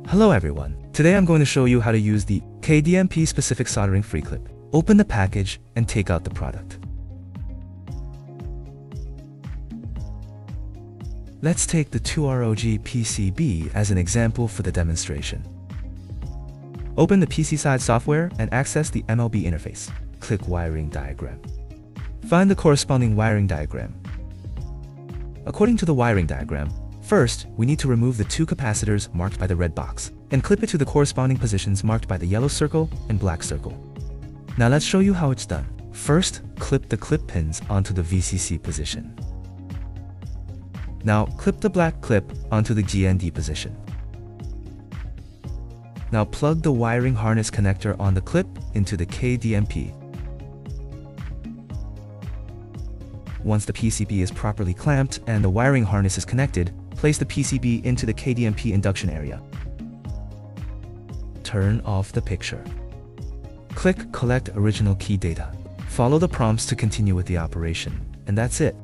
Hello everyone. Today I'm going to show you how to use the KDMP specific soldering free clip. Open the package and take out the product. Let's take the 2ROG PCB as an example for the demonstration. Open the PC side software and access the MLB interface. Click Wiring Diagram. Find the corresponding wiring diagram. According to the wiring diagram, first, we need to remove the two capacitors marked by the red box and clip it to the corresponding positions marked by the yellow circle and black circle. Now let's show you how it's done. First, clip the clip pins onto the VCC position. Now clip the black clip onto the GND position. Now plug the wiring harness connector on the clip into the KDMP. Once the PCB is properly clamped and the wiring harness is connected, place the PCB into the KDMP induction area. Turn off the picture. Click Collect Original Key Data. Follow the prompts to continue with the operation, and that's it.